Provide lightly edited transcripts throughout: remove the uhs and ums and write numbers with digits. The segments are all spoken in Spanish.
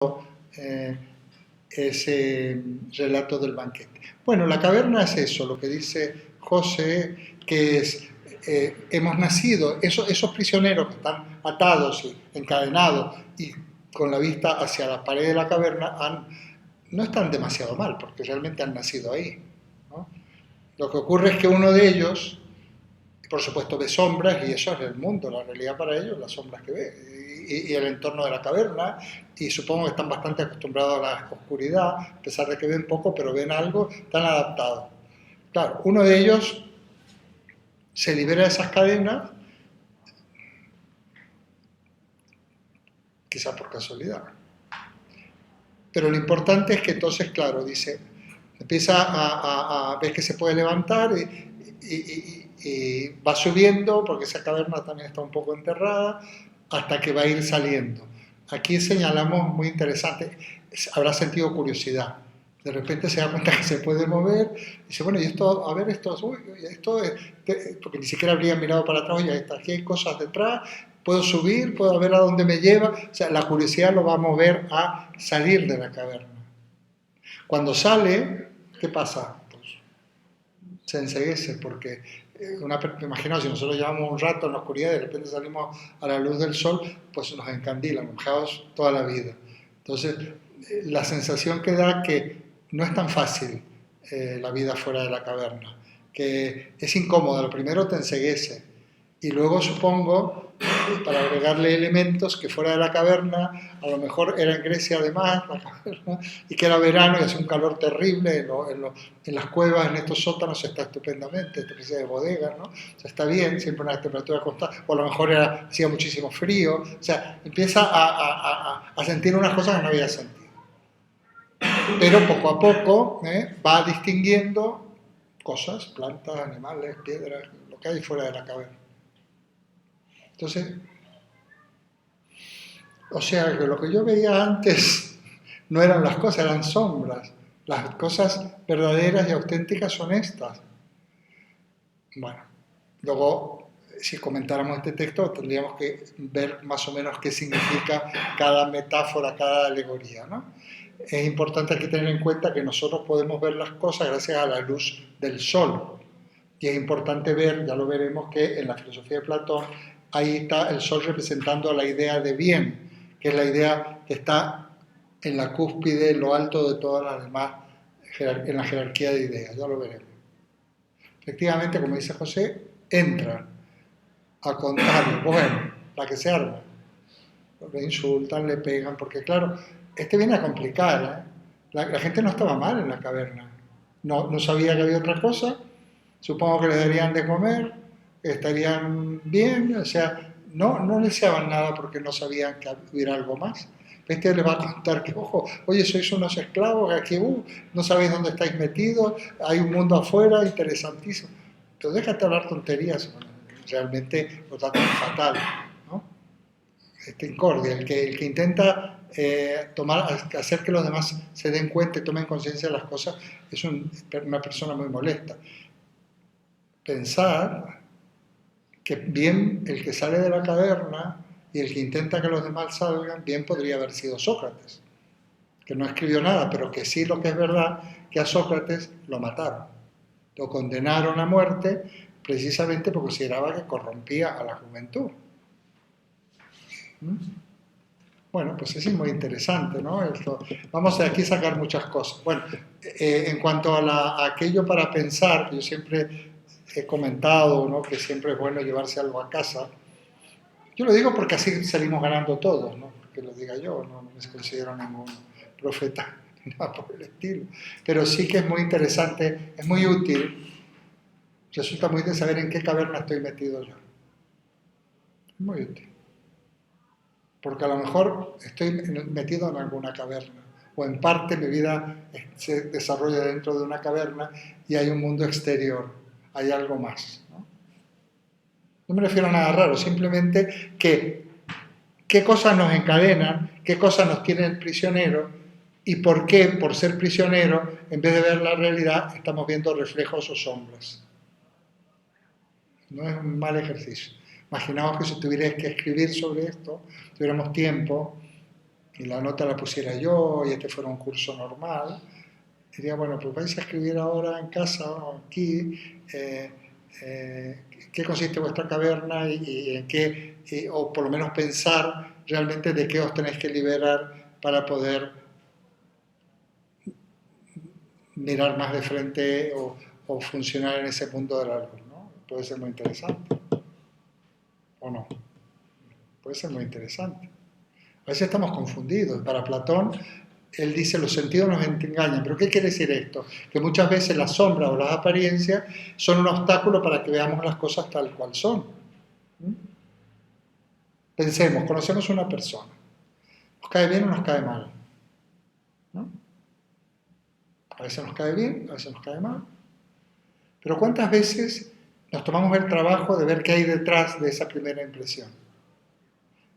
eh, ese relato del banquete. Bueno, la caverna es eso, lo que dice José, que es, hemos nacido, esos prisioneros que están atados y encadenados y con la vista hacia la pared de la caverna, no están demasiado mal, porque realmente han nacido ahí, ¿no? Lo que ocurre es que uno de ellos, por supuesto, ve sombras y eso es el mundo, la realidad para ellos, las sombras que ve y el entorno de la caverna, y supongo que están bastante acostumbrados a la oscuridad, a pesar de que ven poco, pero ven algo, están adaptados. Claro, uno de ellos se libera de esas cadenas, quizá por casualidad. Pero lo importante es que entonces, claro, dice, empieza a ver que se puede levantar y va subiendo, porque esa caverna también está un poco enterrada, hasta que va a ir saliendo. Aquí señalamos, muy interesante, habrá sentido curiosidad. De repente se da cuenta que se puede mover, y dice, bueno, y esto, a ver, esto es, porque ni siquiera habría mirado para atrás, oye, aquí hay cosas detrás, puedo subir, puedo ver a dónde me lleva, o sea, la curiosidad lo va a mover a salir de la caverna. Cuando sale, ¿qué pasa? Pues se enceguece, porque imaginaos, si nosotros llevamos un rato en la oscuridad y de repente salimos a la luz del sol, pues nos encandilan, mojados toda la vida. Entonces, la sensación que da que no es tan fácil la vida fuera de la caverna, que es incómoda, lo primero te enceguece, y luego supongo, para agregarle elementos, que fuera de la caverna, a lo mejor era en Grecia además, la caverna, y que era verano y hace un calor terrible, en las cuevas, en estos sótanos está estupendamente, esta especie de bodegas, ¿no? O sea, está bien, siempre una temperatura constante, o a lo mejor hacía muchísimo frío, o sea, empieza a sentir unas cosas que no había sentido. Pero poco a poco va distinguiendo cosas, plantas, animales, piedras, lo que hay fuera de la caverna. Entonces, o sea, que lo que yo veía antes no eran las cosas, eran sombras. Las cosas verdaderas y auténticas son estas. Bueno, luego, si comentáramos este texto, tendríamos que ver más o menos qué significa cada metáfora, cada alegoría, ¿no? Es importante aquí tener en cuenta que nosotros podemos ver las cosas gracias a la luz del sol. Y es importante ver, ya lo veremos, que en la filosofía de Platón ahí está el sol representando la idea de bien, que es la idea que está en la cúspide, en lo alto de todas las demás, en la jerarquía de ideas, ya lo veremos. Efectivamente, como dice José, entran a contarle, bueno, la que se arma, le insultan, le pegan, porque claro, este viene a complicar, ¿eh? La gente no estaba mal en la caverna, no sabía que había otra cosa, supongo que les darían de comer, estarían bien, o sea, no deseaban nada porque no sabían que hubiera algo más. Este les va a contar que, ojo, oye, sois unos esclavos, aquí no sabéis dónde estáis metidos, hay un mundo afuera interesantísimo. Pero déjate hablar tonterías, realmente lo tratan fatal, ¿no? Este incordia, el que intenta hacer que los demás se den cuenta y tomen conciencia de las cosas, es una persona muy molesta. Pensar que bien el que sale de la caverna y el que intenta que los demás salgan, bien podría haber sido Sócrates, que no escribió nada, pero que sí, lo que es verdad, que a Sócrates lo mataron. Lo condenaron a muerte precisamente porque consideraba que corrompía a la juventud. ¿Mm? Bueno, pues es muy interesante, ¿no? Vamos de aquí a sacar muchas cosas. Bueno, en cuanto a aquello para pensar, yo siempre he comentado, ¿no?, que siempre es bueno llevarse algo a casa. Yo lo digo porque así salimos ganando todos, ¿no? Que lo diga yo, no me considero ningún profeta ni nada por el estilo. Pero sí que es muy interesante, es muy útil, resulta muy útil saber en qué caverna estoy metido yo. Es muy útil. Porque a lo mejor estoy metido en alguna caverna, o en parte mi vida se desarrolla dentro de una caverna y hay un mundo exterior, hay algo más, ¿no? No me refiero a nada raro, simplemente que qué cosas nos encadenan, qué cosas nos tienen prisioneros y por qué, por ser prisioneros, en vez de ver la realidad, estamos viendo reflejos o sombras. No es un mal ejercicio. Imaginaos que si tuvierais que escribir sobre esto, tuviéramos tiempo, y la nota la pusiera yo y este fuera un curso normal, diría, bueno, pues vais a escribir ahora en casa o aquí qué consiste vuestra caverna y en qué, o por lo menos pensar realmente de qué os tenéis que liberar para poder mirar más de frente o funcionar en ese mundo de la luz, ¿no? Puede ser muy interesante, ¿o no? Puede ser muy interesante. A veces estamos confundidos. Para Platón, él dice, los sentidos nos engañan. ¿Pero qué quiere decir esto? Que muchas veces la sombra o las apariencias son un obstáculo para que veamos las cosas tal cual son. ¿Mm? Pensemos, conocemos a una persona. ¿Nos cae bien o nos cae mal? ¿No? A veces nos cae bien, a veces nos cae mal. Pero ¿cuántas veces nos tomamos el trabajo de ver qué hay detrás de esa primera impresión?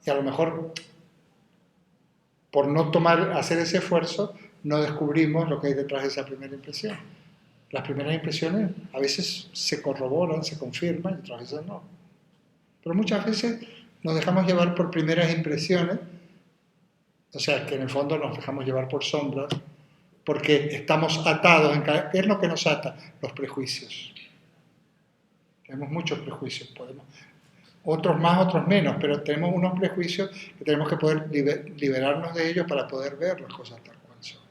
Y a lo mejor, por no hacer ese esfuerzo, no descubrimos lo que hay detrás de esa primera impresión. Las primeras impresiones a veces se corroboran, se confirman y otras veces no. Pero muchas veces nos dejamos llevar por primeras impresiones, o sea, que en el fondo nos dejamos llevar por sombras, porque estamos atados. ¿Qué es lo que nos ata? Los prejuicios. Tenemos muchos prejuicios, otros más, otros menos, pero tenemos unos prejuicios que tenemos que poder liberarnos de ellos para poder ver las cosas tal cual son.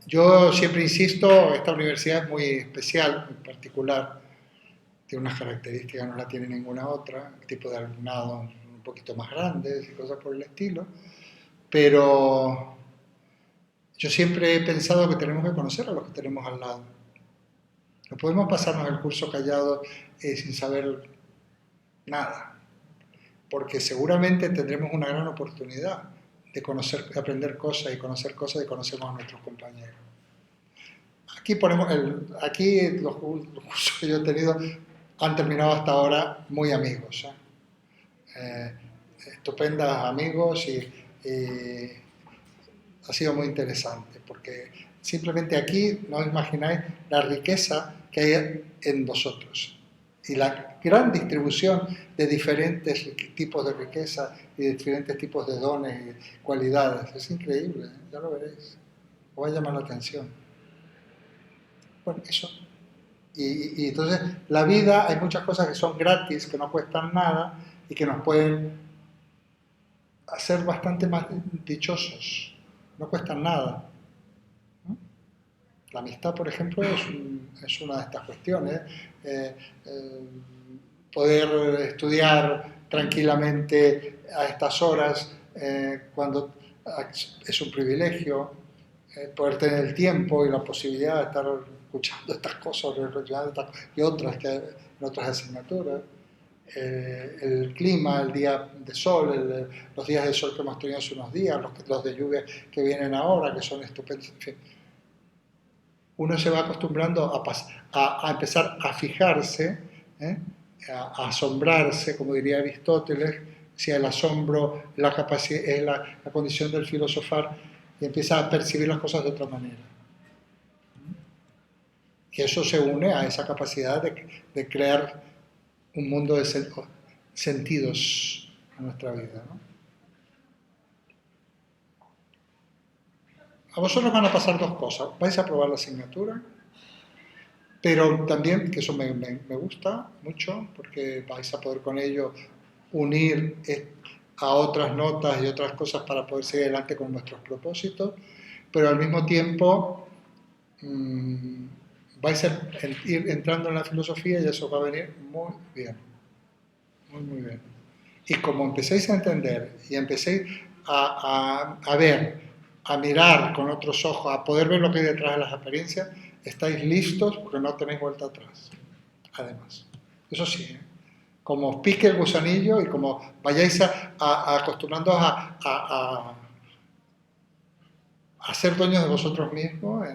Yo siempre insisto, esta universidad es muy especial, muy particular, tiene unas características, no la tiene ninguna otra, el tipo de alumnado un poquito más grandes y cosas por el estilo, pero yo siempre he pensado que tenemos que conocer a los que tenemos al lado. No podemos pasarnos el curso callados sin saber nada, porque seguramente tendremos una gran oportunidad de conocer, de aprender cosas y conocer cosas y conocemos a nuestros compañeros. Aquí los cursos que yo he tenido han terminado hasta ahora muy amigos, estupendas amigos y ha sido muy interesante porque simplemente aquí no os imagináis la riqueza que hay en vosotros y la gran distribución de diferentes tipos de riqueza y de diferentes tipos de dones y cualidades. Es increíble, ya lo veréis. Os va a llamar la atención. Bueno, eso. Y entonces la vida, hay muchas cosas que son gratis, que no cuestan nada y que nos pueden hacer bastante más dichosos. No cuestan nada. ¿No? La amistad, por ejemplo, es una de estas cuestiones. Eh, eh, Poder estudiar tranquilamente a estas horas cuando es un privilegio, poder tener el tiempo y la posibilidad de estar escuchando estas cosas y otras que en otras asignaturas. El clima, el día de sol, los días de sol que hemos tenido hace unos días, los de lluvia que vienen ahora, que son estupendos. En fin, uno se va acostumbrando a empezar a fijarse, ¿eh? A asombrarse, como diría Aristóteles, si el asombro la es la condición del filosofar, y empieza a percibir las cosas de otra manera. Y eso se une a esa capacidad de crear un mundo de sentidos en nuestra vida, ¿no? A vosotros van a pasar dos cosas. Vais a aprobar la asignatura, pero también, que eso me gusta mucho, porque vais a poder con ello unir a otras notas y otras cosas para poder seguir adelante con nuestros propósitos, pero al mismo tiempo vais a ir entrando en la filosofía y eso va a venir muy bien, muy bien. Y como empecéis a entender y empecéis a ver, a mirar con otros ojos, a poder ver lo que hay detrás de las apariencias, estáis listos porque no tenéis vuelta atrás. Además, eso sí, como os pique el gusanillo y como vayáis acostumbrándoos a ser dueños de vosotros mismos,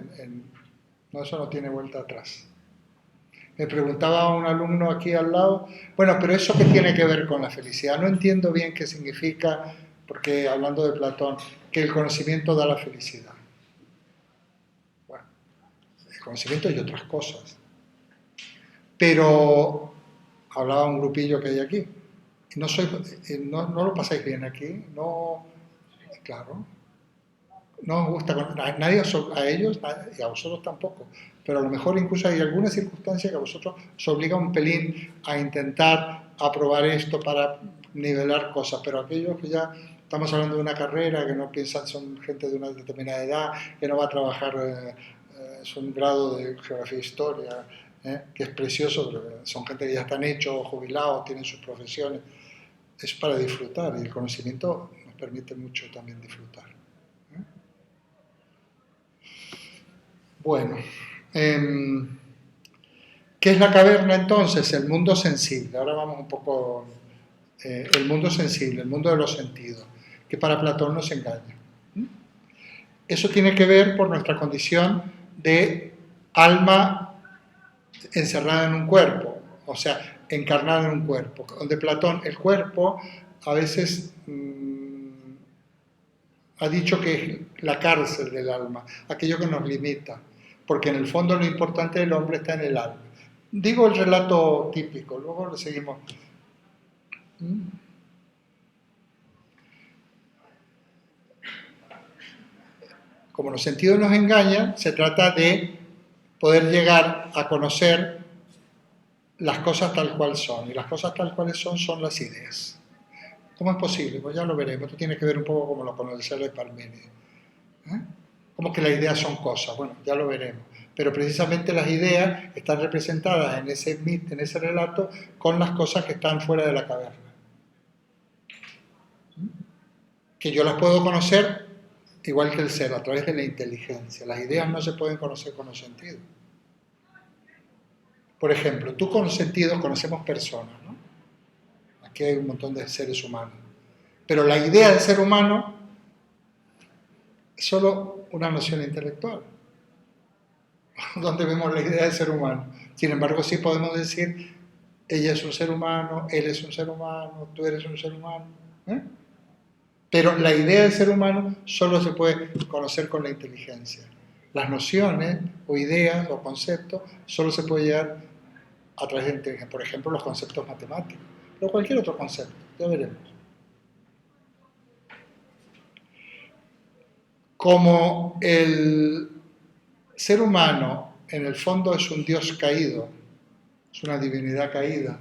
no, eso no tiene vuelta atrás. Me preguntaba un alumno aquí al lado, bueno, pero ¿eso qué tiene que ver con la felicidad? No entiendo bien qué significa, porque hablando de Platón, que el conocimiento da la felicidad. Bueno, el conocimiento y otras cosas. Pero hablaba un grupillo que hay aquí. No, no lo pasáis bien aquí, no, claro, no os gusta, a nadie, a ellos y a vosotros tampoco, pero a lo mejor incluso hay alguna circunstancia que a vosotros os obliga un pelín a intentar aprobar esto para nivelar cosas, pero aquellos que ya estamos hablando de una carrera, que no piensan, son gente de una determinada edad, que no va a trabajar, es un grado de geografía e historia, que es precioso, pero son gente que ya están hechos, jubilados, tienen sus profesiones, es para disfrutar y el conocimiento nos permite mucho también disfrutar. Bueno, ¿qué es la caverna entonces? El mundo sensible. Ahora vamos un poco, el mundo sensible, el mundo de los sentidos, que para Platón nos engaña. Eso tiene que ver por nuestra condición de alma encerrada en un cuerpo, o sea, encarnada en un cuerpo. Donde Platón, el cuerpo, a veces ha dicho que es la cárcel del alma, aquello que nos limita, porque en el fondo lo importante del hombre está en el alma. Digo el relato típico, luego lo seguimos. Como los sentidos nos engañan, se trata de poder llegar a conocer las cosas tal cual son, y las cosas tal cuales son las ideas. ¿Cómo es posible? Pues ya lo veremos. Esto tiene que ver un poco como lo conoce de Parménides. Como que las ideas son cosas. Bueno, ya lo veremos. Pero precisamente las ideas están representadas en ese relato con las cosas que están fuera de la caverna. Que yo las puedo conocer igual que el ser, a través de la inteligencia. Las ideas no se pueden conocer con los sentidos. Por ejemplo, tú con los sentidos conocemos personas, ¿no? Aquí hay un montón de seres humanos. Pero la idea del ser humano es solo una noción intelectual, donde vemos la idea del ser humano. Sin embargo, sí podemos decir, ella es un ser humano, él es un ser humano, tú eres un ser humano. Pero la idea del ser humano solo se puede conocer con la inteligencia. Las nociones o ideas o conceptos solo se puede llegar a través de la inteligencia. Por ejemplo, los conceptos matemáticos, pero cualquier otro concepto, ya veremos. Como el ser humano en el fondo es un Dios caído, es una divinidad caída,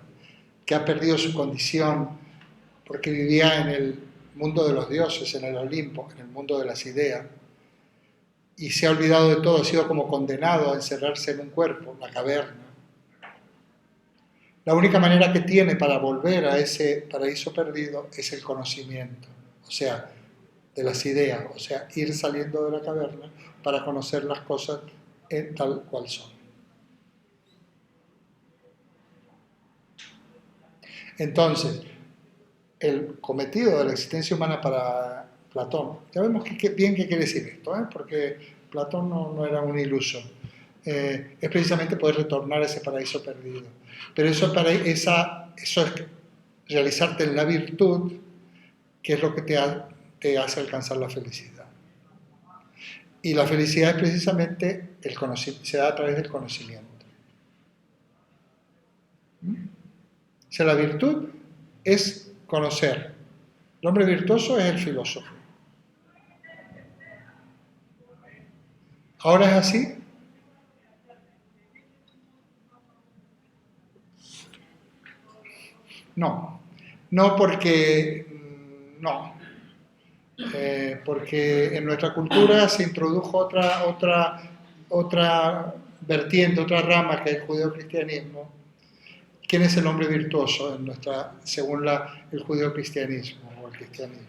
que ha perdido su condición porque vivía en el mundo de los dioses, en el Olimpo, en el mundo de las ideas, y se ha olvidado de todo, ha sido como condenado a encerrarse en un cuerpo, la caverna. La única manera que tiene para volver a ese paraíso perdido es el conocimiento, o sea, de las ideas, o sea, ir saliendo de la caverna para conocer las cosas tal cual son. Entonces, el cometido de la existencia humana para Platón, ya vemos bien qué quiere decir esto, porque Platón no era un iluso, es precisamente poder retornar a ese paraíso perdido. Pero eso es realizarte en la virtud, que es lo que te hace alcanzar la felicidad. Y la felicidad es precisamente se da a través del conocimiento. O sea, la virtud es conocer. El hombre virtuoso es el filósofo. ¿Ahora es así? No. No porque... No. Porque en nuestra cultura se introdujo otra vertiente, otra rama, que es el judeocristianismo. ¿Quién es el hombre virtuoso según el judeocristianismo o el cristianismo?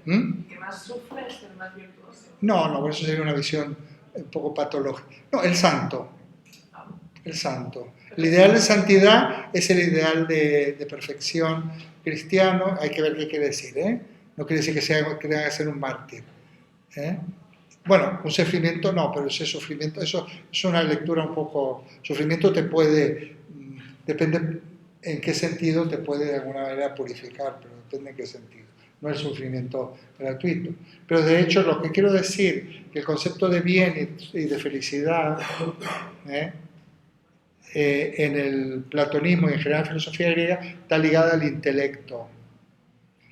El que más sufre es el más virtuoso. No, eso sería una visión un poco patológica. No, el santo. El santo. El ideal de santidad es el ideal de perfección cristiano. Hay que ver qué quiere decir, No quiere decir que tenga que ser un mártir. Bueno, un sufrimiento no, pero ese sufrimiento, eso es una lectura un poco... Sufrimiento depende en qué sentido te puede de alguna manera purificar, pero depende en qué sentido. No es sufrimiento gratuito. Pero de hecho lo que quiero decir, que el concepto de bien y de felicidad en el platonismo y en general en la filosofía griega está ligada al intelecto.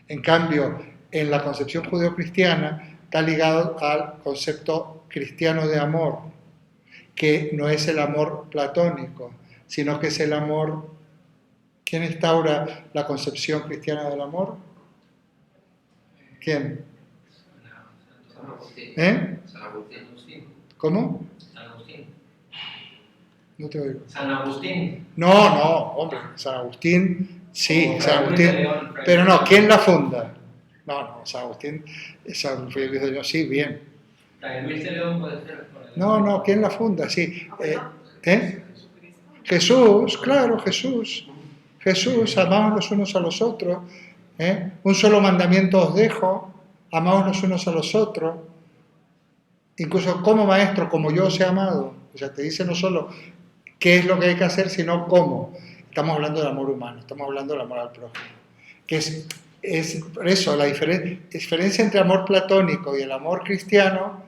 En cambio, en la concepción judeocristiana está ligado al concepto cristiano de amor, que no es el amor platónico, sino que es el amor. ¿Quién instaura la concepción cristiana del amor? ¿Quién? San Agustín. ¿Eh? San Agustín. ¿Cómo? San Agustín. No te oigo. San Agustín. No, no, hombre, San Agustín, sí, O San Fray Luis de Agustín, León, Fray pero Luis no, de ¿quién León. la funda? No, San Agustín, San Luis de León, sí, bien. Fray Luis de León puede ser. No, ¿quién la funda? Sí. Abuelo, ¿Eh? Jesucristo. Jesús, claro, Jesús. Jesús, amaos los unos a los otros. ¿Eh? Un solo mandamiento os dejo, amaos los unos a los otros. Incluso como maestro, como yo os he amado. O sea, te dice no solo qué es lo que hay que hacer, sino cómo. Estamos hablando del amor humano, estamos hablando del amor al prójimo. Que es por eso, la diferencia entre amor platónico y el amor cristiano,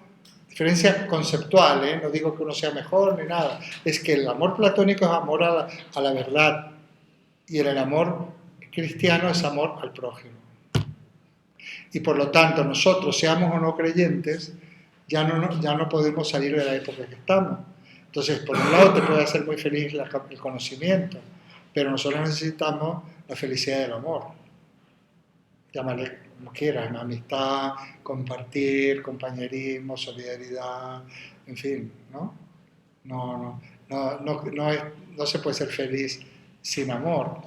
diferencia conceptual, ¿eh? No digo que uno sea mejor ni nada, es que el amor platónico es amor a la verdad y el amor cristiano es amor al prójimo. Y por lo tanto, nosotros, seamos o no creyentes, ya no podemos salir de la época que estamos. Entonces, por un lado te puede hacer muy feliz el conocimiento, pero nosotros necesitamos la felicidad del amor. Llámale como quieras, amistad, compartir, compañerismo, solidaridad, en fin, ¿no? No se puede ser feliz sin amor.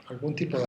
Algún tipo de